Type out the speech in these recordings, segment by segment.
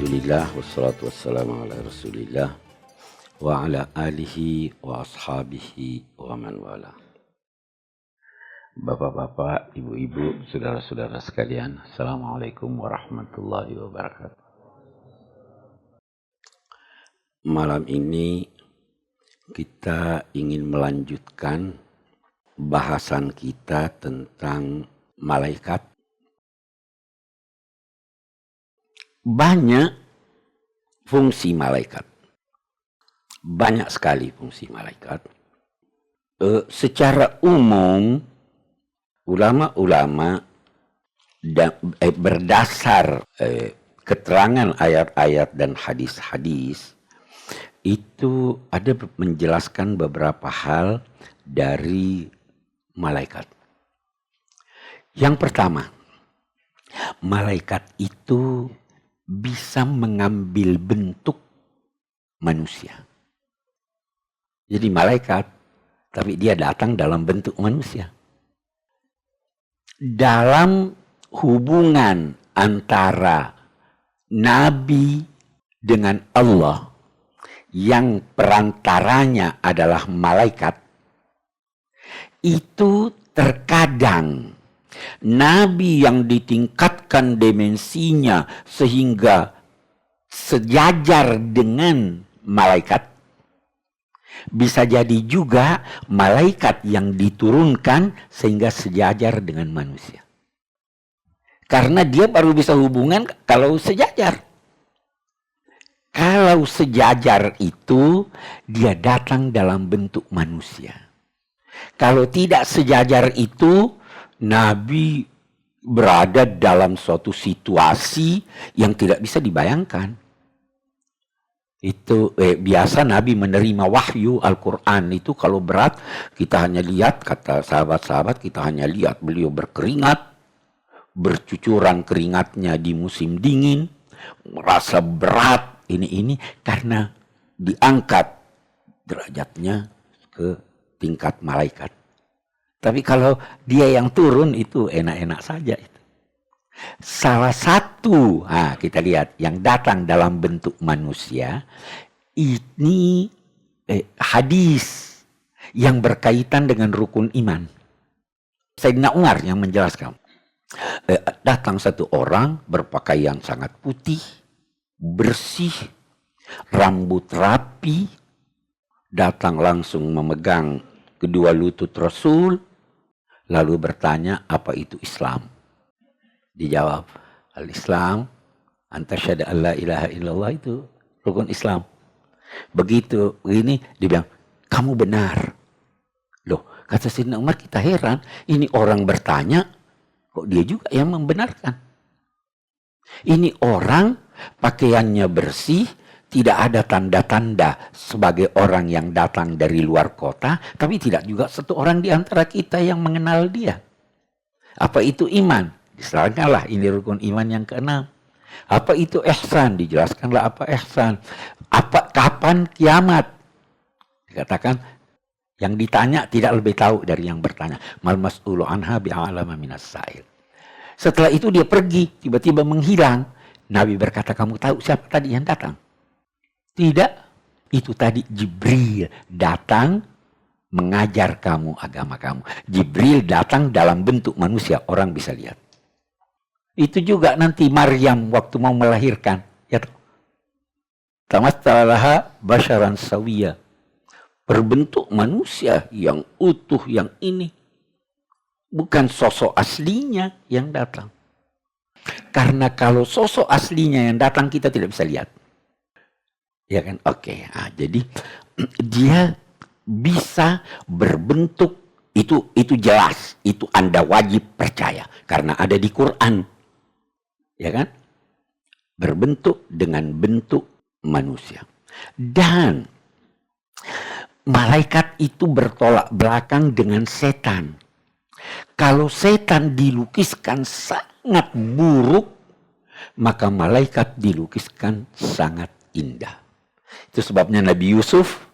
Alhamdulillah wassalatu wassalamu ala Rasulillah wa ala alihi wa ashabihi wa man wala. Bapak-bapak, ibu-ibu, saudara-saudara sekalian, Assalamualaikum warahmatullahi wabarakatuh. Malam ini kita ingin melanjutkan bahasan kita tentang malaikat. Banyak fungsi malaikat. Banyak sekali fungsi malaikat. Secara umum, ulama-ulama berdasar keterangan ayat-ayat dan hadis-hadis, itu ada menjelaskan beberapa hal dari malaikat. Yang pertama, malaikat itu bisa mengambil bentuk manusia. Jadi malaikat, tapi dia datang dalam bentuk manusia. Dalam hubungan antara Nabi dengan Allah, yang perantaranya adalah malaikat, itu terkadang Nabi yang ditingkatkan dimensinya sehingga sejajar dengan malaikat, bisa jadi juga malaikat yang diturunkan sehingga sejajar dengan manusia. Karena dia baru bisa hubungan kalau sejajar. Kalau sejajar itu dia datang dalam bentuk manusia. Kalau tidak sejajar itu, Nabi berada dalam suatu situasi yang tidak bisa dibayangkan. Itu biasa Nabi menerima wahyu Al-Quran itu kalau berat, kita hanya lihat, kata sahabat-sahabat, kita hanya lihat beliau berkeringat, bercucuran keringatnya di musim dingin, merasa berat ini karena diangkat derajatnya ke tingkat malaikat. Tapi kalau dia yang turun itu enak-enak saja itu. Salah satu, kita lihat yang datang dalam bentuk manusia, ini hadis yang berkaitan dengan rukun iman. Sayyidina Umar yang menjelaskan. Datang satu orang berpakaian sangat putih, bersih, rambut rapi, datang langsung memegang kedua lutut Rasul, lalu bertanya, apa itu Islam? Dijawab, al-Islam, anta syahada an la ilaha illallah, itu rukun Islam. Begitu ini, dia bilang, kamu benar. Loh, kata Sayyidina Umar, kita heran, ini orang bertanya, kok dia juga yang membenarkan. Ini orang pakaiannya bersih, tidak ada tanda-tanda sebagai orang yang datang dari luar kota, tapi tidak juga satu orang di antara kita yang mengenal dia. Apa itu iman? Dijelaskanlah ini rukun iman yang keenam. Apa itu ihsan? Dijelaskanlah apa ihsan. Kapan kiamat? Dikatakan yang ditanya tidak lebih tahu dari yang bertanya. Mal mas'ulu anha bi'alama minas sa'il. Setelah itu dia pergi, tiba-tiba menghilang. Nabi berkata, kamu tahu siapa tadi yang datang? Tidak, itu tadi Jibril datang mengajar kamu agama kamu. Jibril datang dalam bentuk manusia, orang bisa lihat. Itu juga nanti Maryam waktu mau melahirkan. Ya, tamatsalaha basyaran sawiyya. Berbentuk manusia yang utuh yang ini. Bukan sosok aslinya yang datang. Karena kalau sosok aslinya yang datang kita tidak bisa lihat. Ya kan? Oke. Jadi dia bisa berbentuk itu jelas, itu Anda wajib percaya karena ada di Quran. Ya kan? Berbentuk dengan bentuk manusia. Dan malaikat itu bertolak belakang dengan setan. Kalau setan dilukiskan sangat buruk, maka malaikat dilukiskan sangat indah. Itu sebabnya Nabi Yusuf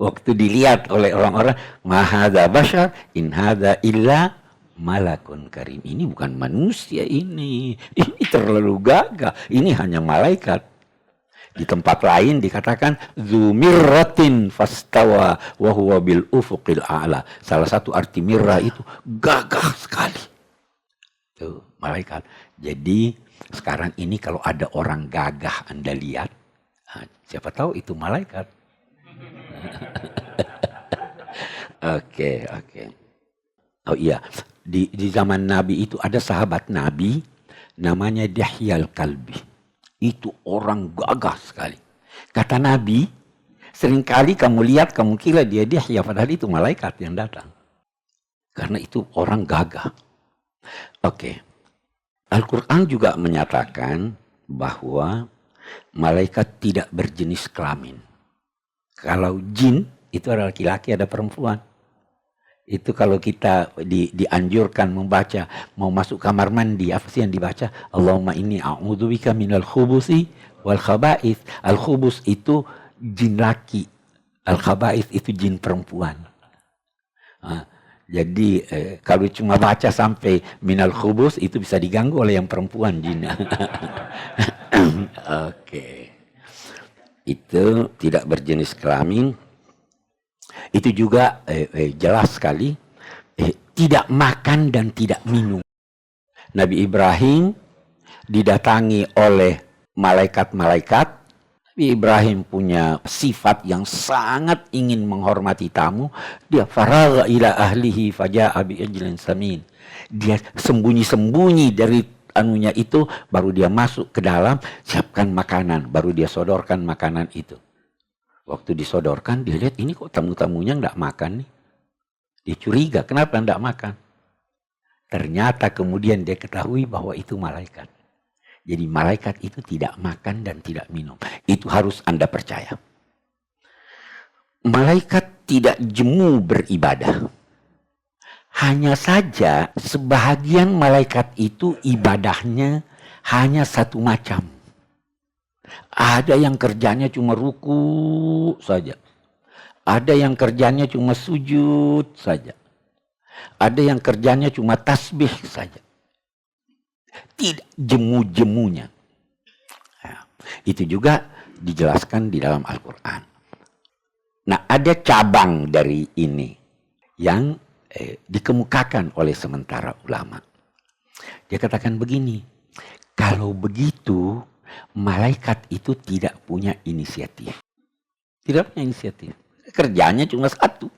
waktu dilihat oleh orang-orang, ma hadza bashar in hadza illa malakun karim. Ini bukan manusia ini terlalu gagah, ini hanya malaikat. Di tempat lain dikatakan zumirratin fastawa wa huwa bil ufuqil a'la. Salah satu arti mirrah itu gagah sekali. Tuh, malaikat. Jadi sekarang ini kalau ada orang gagah Anda lihat, siapa tahu itu malaikat. Oke. Oh iya, di zaman Nabi itu ada sahabat Nabi namanya Dihyal Kalbi. Itu orang gagah sekali. Kata Nabi, seringkali kamu lihat, kamu kira dia Dihya, padahal itu malaikat yang datang. Karena itu orang gagah. Oke. Al-Quran juga menyatakan bahwa malaikat tidak berjenis kelamin. Kalau jin, itu ada laki-laki, ada perempuan. Itu kalau kita dianjurkan membaca, mau masuk kamar mandi, apa sih yang dibaca? Allahumma inni a'udzubika minal khubusi wal khaba'ith. Al-khubus itu jin laki, al-khaba'ith itu jin perempuan. Jadi kalau cuma baca sampai minal khubus, itu bisa diganggu oleh yang perempuan jin. Oke. Itu tidak berjenis kelamin. Itu juga jelas sekali tidak makan dan tidak minum. Nabi Ibrahim didatangi oleh malaikat-malaikat. Nabi Ibrahim punya sifat yang sangat ingin menghormati tamu. Dia faragha ila ahlihi faja'a bi ajlin samin. Dia sembunyi-sembunyi dari anunya itu, baru dia masuk ke dalam, siapkan makanan, baru dia sodorkan makanan itu. Waktu disodorkan, dia lihat ini kok tamu-tamunya enggak makan nih. Dia curiga, kenapa enggak makan? Ternyata kemudian dia ketahui bahwa itu malaikat. Jadi malaikat itu tidak makan dan tidak minum. Itu harus Anda percaya. Malaikat tidak jemu beribadah. Hanya saja sebahagian malaikat itu ibadahnya hanya satu macam. Ada yang kerjanya cuma ruku saja. Ada yang kerjanya cuma sujud saja. Ada yang kerjanya cuma tasbih saja. Tidak jemu-jemunya. Nah, itu juga dijelaskan di dalam Al-Quran. Nah, ada cabang dari ini yang dikemukakan oleh sementara ulama. Dia katakan begini, kalau begitu malaikat itu tidak punya inisiatif. Tidak punya inisiatif. Kerjanya cuma satu.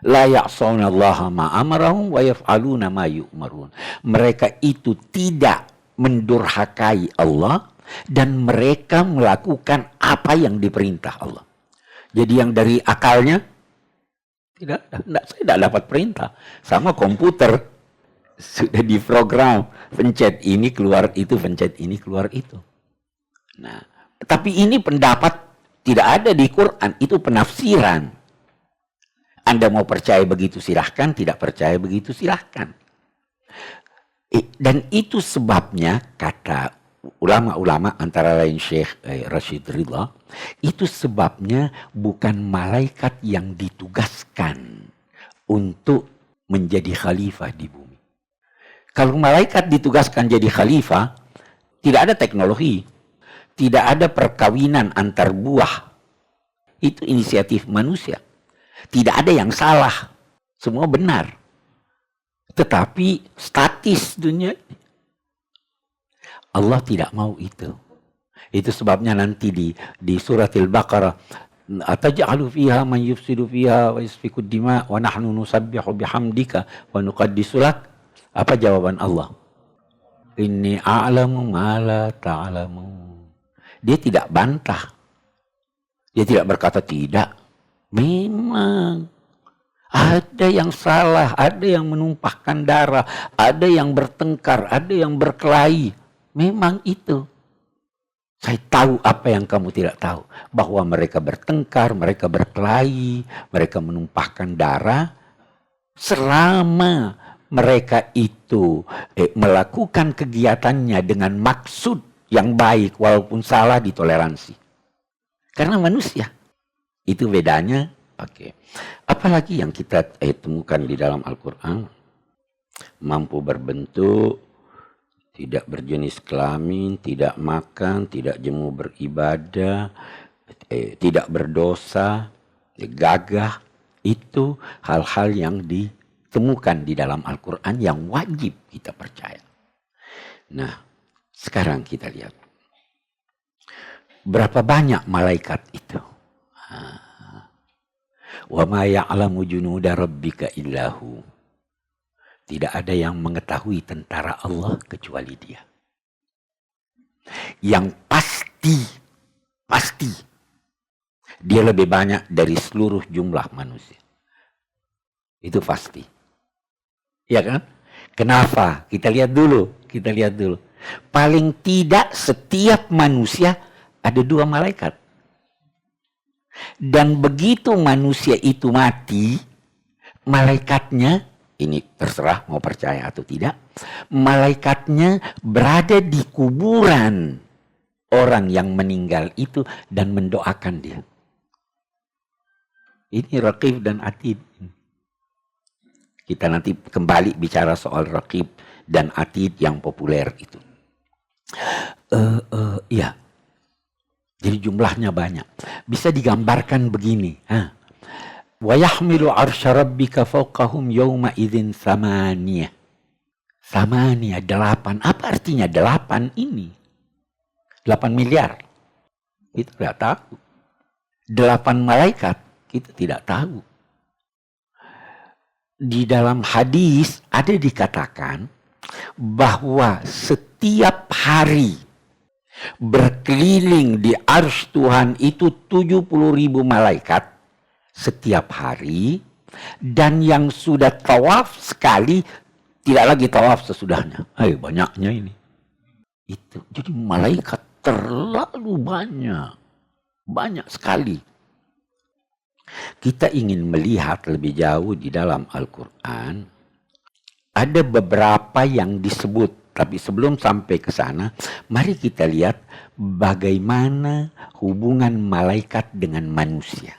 La ya'sawnallaha ma'amarahum wa yaf'aluna ma yu'marun. Mereka itu tidak mendurhakai Allah dan mereka melakukan apa yang diperintah Allah. Jadi yang dari akalnya saya tidak dapat perintah. Sama komputer sudah diprogram, pencet ini keluar itu, pencet ini keluar itu. Nah, tapi ini pendapat tidak ada di Quran, itu penafsiran. Anda mau percaya begitu silahkan, tidak percaya begitu silahkan. Dan itu sebabnya kata ulama-ulama antara lain Syekh Rashid Ridha, itu sebabnya bukan malaikat yang ditugaskan untuk menjadi khalifah di bumi. Kalau malaikat ditugaskan jadi khalifah, tidak ada teknologi, tidak ada perkawinan antar buah. Itu inisiatif manusia. Tidak ada yang salah, semua benar. Tetapi statis dunia Allah tidak mau itu. Itu sebabnya nanti di surat Al-Baqarah, ataj'alu fiha man yufsidu fiha wa yasfiku dima wa nahnu nusabbihu bihamdika wa nuqaddisu lak. Apa jawaban Allah? Inni a'lamu ma la ta'lamun. Dia tidak bantah. Dia tidak berkata tidak. Memang ada yang salah, ada yang menumpahkan darah, ada yang bertengkar, ada yang berkelahi. Memang itu. Saya tahu apa yang kamu tidak tahu. Bahwa mereka bertengkar, mereka berkelahi, mereka menumpahkan darah. Selama mereka itu melakukan kegiatannya dengan maksud yang baik, walaupun salah ditoleransi. Karena manusia. Itu bedanya. Oke. Apalagi yang kita temukan di dalam Al-Quran. Mampu berbentuk, tidak berjenis kelamin, tidak makan, tidak jemu beribadah, tidak berdosa, gagah. Itu hal-hal yang ditemukan di dalam Al-Quran yang wajib kita percaya. Nah, sekarang kita lihat. Berapa banyak malaikat itu? Wa ma ya'lamu junuda rabbika illahu. Tidak ada yang mengetahui tentara Allah kecuali Dia. Yang pasti Dia lebih banyak dari seluruh jumlah manusia. Itu pasti. Ya kan? Kenapa? Kita lihat dulu. Paling tidak setiap manusia ada 2 malaikat. Dan begitu manusia itu mati, malaikatnya, ini terserah mau percaya atau tidak, malaikatnya berada di kuburan orang yang meninggal itu dan mendoakan dia. Ini Raqib dan Atid. Kita nanti kembali bicara soal Raqib dan Atid yang populer itu. Ya. Jadi jumlahnya banyak. Bisa digambarkan begini. Wa yahmilu arsya rabbika fawqahum yawma idzin samaniyah. Samaniyah 8. Apa artinya 8 ini? 8 miliar. Kita tidak tahu. 8 malaikat. Kita tidak tahu. Di dalam hadis ada dikatakan bahwa setiap hari berkeliling di arsy Tuhan itu 70.000 malaikat setiap hari, dan yang sudah tawaf sekali tidak lagi tawaf sesudahnya. Banyaknya ini. Itu jadi malaikat terlalu banyak sekali. Kita ingin melihat lebih jauh di dalam Al-Quran. Ada beberapa yang disebut. Tapi sebelum sampai ke sana, mari kita lihat bagaimana hubungan malaikat dengan manusia.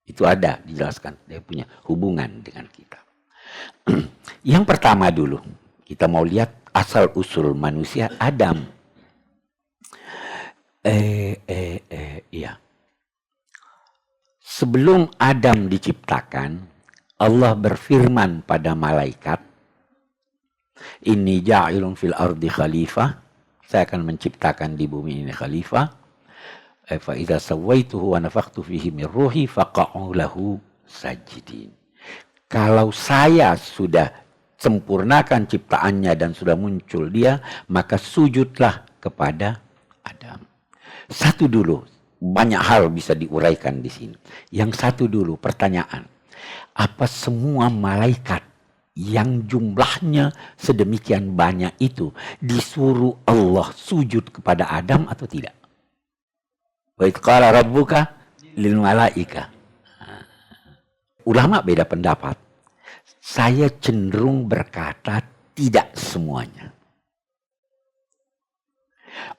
Itu ada dijelaskan, dia punya hubungan dengan kita. Yang pertama dulu, kita mau lihat asal-usul manusia Adam. Iya. Sebelum Adam diciptakan, Allah berfirman pada malaikat, Inni ja'ilun fil ardi khalifah. Saya akan menciptakan di bumi ini khalifah. Fa idza sawaituhu wa nafakhtu fihi min ruhi faqa'u lahu sajidin. Kalau saya sudah sempurnakan ciptaannya dan sudah muncul dia, maka sujudlah kepada Adam. Satu dulu, banyak hal bisa diuraikan di sini. Yang satu dulu, pertanyaan. Apa semua malaikat yang jumlahnya sedemikian banyak itu disuruh Allah sujud kepada Adam atau tidak? Wa idz qala rabbuka lil malaika. Ulama beda pendapat. Saya cenderung berkata tidak semuanya.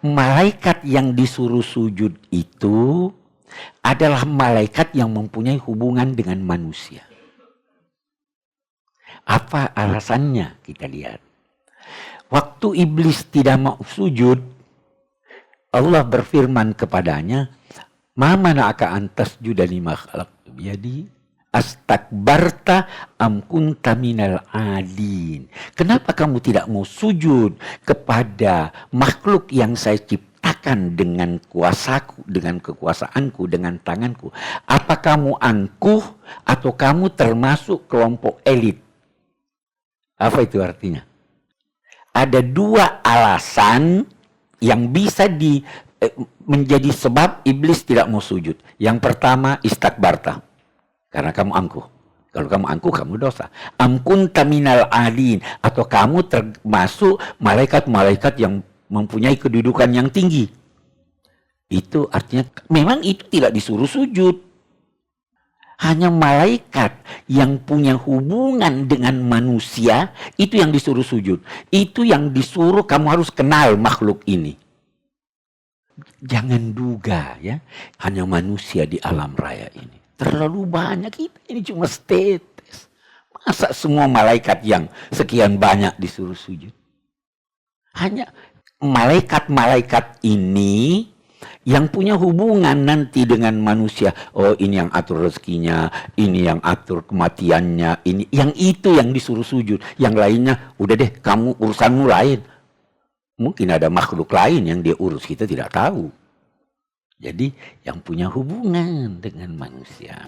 Malaikat yang disuruh sujud itu adalah malaikat yang mempunyai hubungan dengan manusia. Apa alasannya? Kita lihat. Waktu iblis tidak mau sujud, Allah berfirman kepadanya, "Ma mana'aka an tasjuda lima khalaqtu biyadi? Astakbarta am kunta minal alin?" Kenapa kamu tidak mau sujud kepada makhluk yang saya ciptakan dengan kuasaku, dengan kekuasaanku, dengan tanganku? Apa kamu angkuh atau kamu termasuk kelompok elit? Apa itu artinya? Ada 2 alasan yang bisa menjadi sebab iblis tidak mau sujud. Yang pertama, istakbarta. Karena kamu angkuh. Kalau kamu angkuh, kamu dosa. Am kunta minal alin. Atau kamu termasuk malaikat-malaikat yang mempunyai kedudukan yang tinggi. Itu artinya, memang itu tidak disuruh sujud. Hanya malaikat yang punya hubungan dengan manusia, itu yang disuruh sujud. Itu yang disuruh kamu harus kenal makhluk ini. Jangan duga ya, hanya manusia di alam raya ini. Terlalu banyak, kita ini cuma status. Masa semua malaikat yang sekian banyak disuruh sujud? Hanya malaikat-malaikat ini yang punya hubungan nanti dengan manusia. Oh, ini yang atur rezekinya, ini yang atur kematiannya, ini yang itu yang disuruh sujud. Yang lainnya udah deh, kamu urusanmu lain. Mungkin ada makhluk lain yang dia urus, kita tidak tahu. Jadi yang punya hubungan dengan manusia.